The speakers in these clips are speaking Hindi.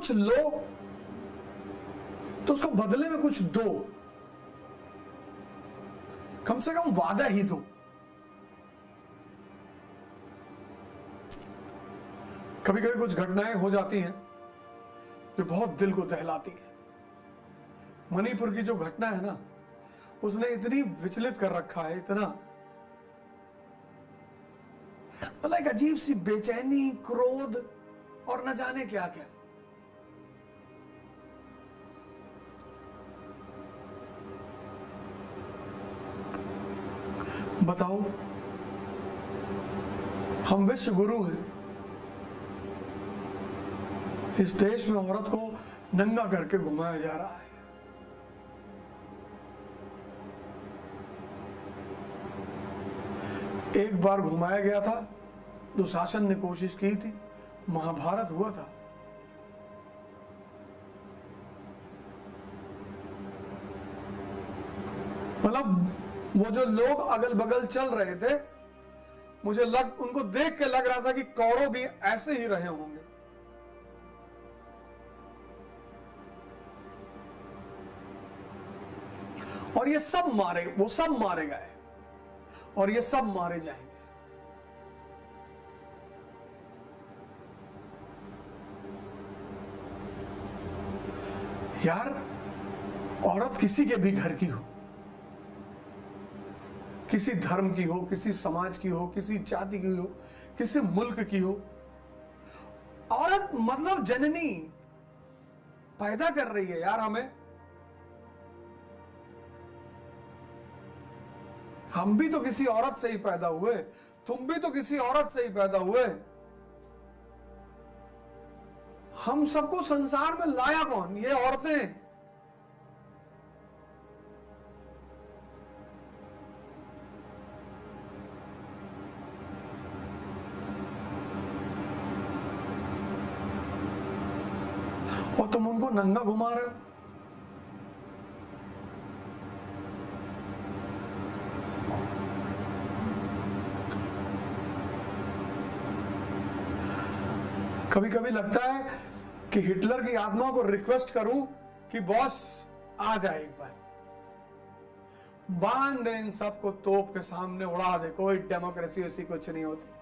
कुछ लो तो उसको बदले में कुछ दो, कम से कम वादा ही दो। कभी कभी कुछ घटनाएं हो जाती हैं जो बहुत दिल को दहलाती हैं। मणिपुर की जो घटना है ना, उसने इतनी विचलित कर रखा है, इतना मतलब एक अजीब सी बेचैनी, क्रोध और न जाने क्या क्या। बताओ, हम विश्व गुरु हैं, इस देश में औरत को नंगा करके घुमाया जा रहा है। एक बार घुमाया गया था, दुशासन ने कोशिश की थी, महाभारत हुआ था। मतलब वो जो लोग अगल बगल चल रहे थे, मुझे उनको देख के लग रहा था कि कौरव भी ऐसे ही रहे होंगे। और ये सब वो सब मारे गए और ये सब मारे जाएंगे। यार, औरत किसी के भी घर की हो, किसी धर्म की हो, किसी समाज की हो, किसी जाति की हो, किसी मुल्क की हो, औरत मतलब जननी पैदा कर रही है यार हमें। हम भी तो किसी औरत से ही पैदा हुए, तुम भी तो किसी औरत से ही पैदा हुए। हम सबको संसार में लाया कौन? ये औरतें। और तुम उनको नंगा घुमा रहे हो। कभी कभी लगता है कि हिटलर की आत्मा को रिक्वेस्ट करूं कि बॉस आ जाए, एक बार बांध दे इन सबको, तोप के सामने उड़ा दे, कोई डेमोक्रेसी ऐसी कुछ नहीं होती।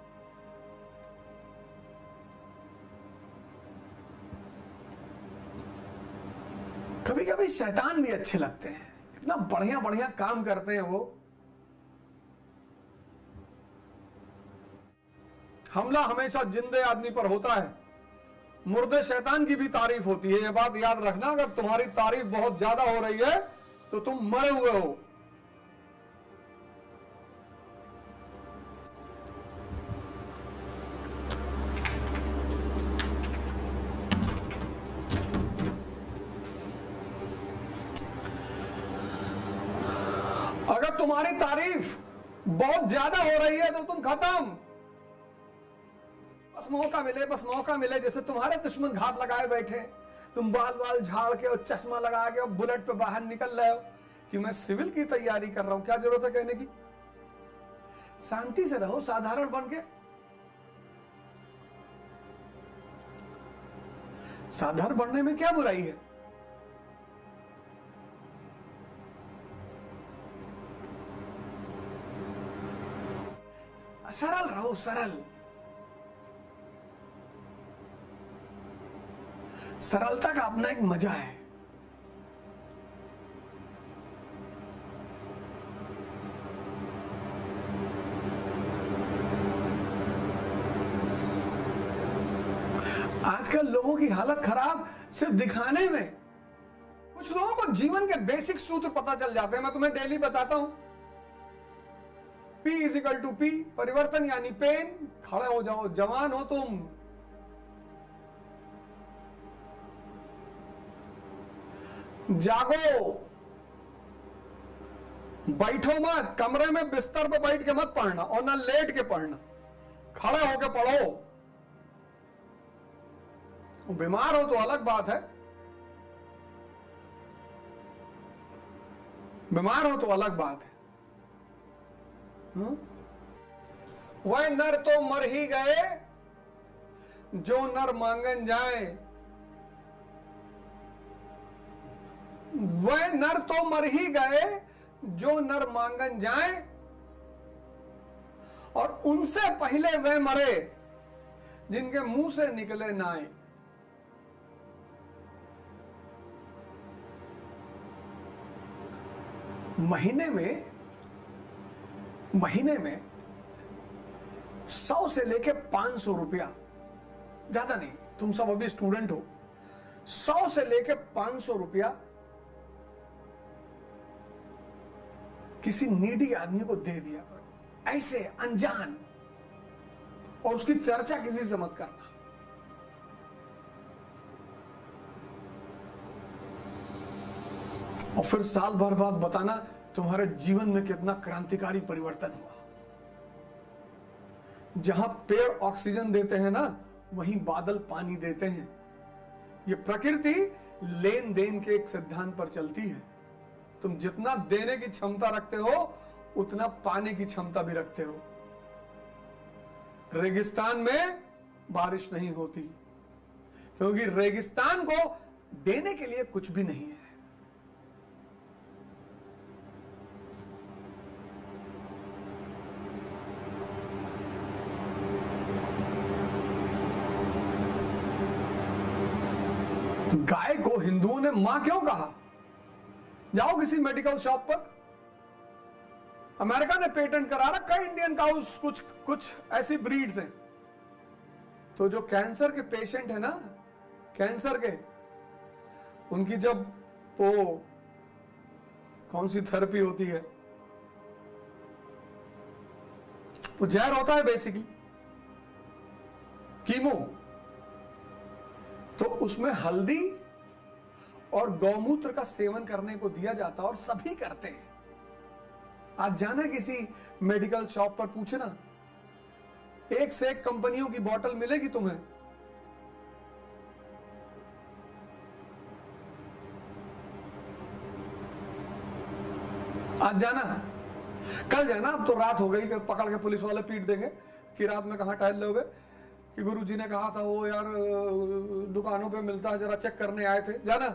कभी कभी शैतान भी अच्छे लगते हैं, इतना बढ़िया बढ़िया काम करते हैं वो। हमला हमेशा जिंदे आदमी पर होता है, मुर्दे शैतान की भी तारीफ होती है। ये बात याद रखना, अगर तुम्हारी तारीफ बहुत ज्यादा हो रही है तो तुम मरे हुए हो। अगर तुम्हारी तारीफ बहुत ज्यादा हो रही है तो तुम खत्म। बस मौका मिले, जैसे तुम्हारे दुश्मन घात लगाए बैठे, तुम बाल झाड़ के और चश्मा लगा के और बुलेट पे बाहर निकल रहे हो कि मैं सिविल की तैयारी कर रहा हूं। क्या जरूरत है कहने की? शांति से रहो, साधारण बन के। साधारण बनने में क्या बुराई है? सरल रहो, सरल। सरलता का अपना एक मजा है। आजकल लोगों की हालत खराब सिर्फ दिखाने में। कुछ लोगों को जीवन के बेसिक सूत्र पता चल जाते हैं, मैं तुम्हें डेली बताता हूं। P = P, परिवर्तन यानी पेन। खड़े हो जाओ, जवान हो तुम, जागो, बैठो मत। कमरे में बिस्तर पे बैठ के मत पढ़ना और ना लेट के पढ़ना, खड़े होके पढ़ो। बीमार हो तो अलग बात है, बीमार हो तो अलग बात है। वह नर तो मर ही गए जो नर मांगन जाए। वह नर तो मर ही गए जो नर मांगन जाए, और उनसे पहले वह मरे जिनके मुंह से निकले नाए। महीने में 100 से लेके 500 रुपया, ज्यादा नहीं, तुम सब अभी स्टूडेंट हो, 100 से लेके 500 रुपया किसी नीडी आदमी को दे दिया करो, ऐसे अनजान, और उसकी चर्चा किसी से मत करना। और फिर साल भर बाद बताना तुम्हारे जीवन में कितना क्रांतिकारी परिवर्तन हुआ। जहां पेड़ ऑक्सीजन देते हैं ना, वहीं बादल पानी देते हैं। ये प्रकृति लेन देन के एक सिद्धांत पर चलती है। तुम जितना देने की क्षमता रखते हो उतना पाने की क्षमता भी रखते हो। रेगिस्तान में बारिश नहीं होती क्योंकि रेगिस्तान को देने के लिए कुछ भी नहीं है। गाय को हिंदुओं ने मां क्यों कहा? जाओ किसी मेडिकल शॉप पर, अमेरिका ने पेटेंट करा रखा है इंडियन काउस, कुछ ऐसी ब्रीड्स हैं। तो जो कैंसर के पेशेंट है ना, कैंसर के, उनकी जब वो कौन सी थेरेपी होती है, वो जहर होता है बेसिकली, कीमो, तो उसमें हल्दी और गौमूत्र का सेवन करने को दिया जाता है और सभी करते हैं। आज जाना किसी मेडिकल शॉप पर, पूछना, एक से एक कंपनियों की बोतल मिलेगी तुम्हें। आज जाना, कल जाना, अब तो रात हो गई, पकड़ के पुलिस वाले पीट देंगे कि रात में कहां टहल लोगे, कि गुरुजी ने कहा था वो यार दुकानों पे मिलता है, जरा चेक करने आए थे। जाना।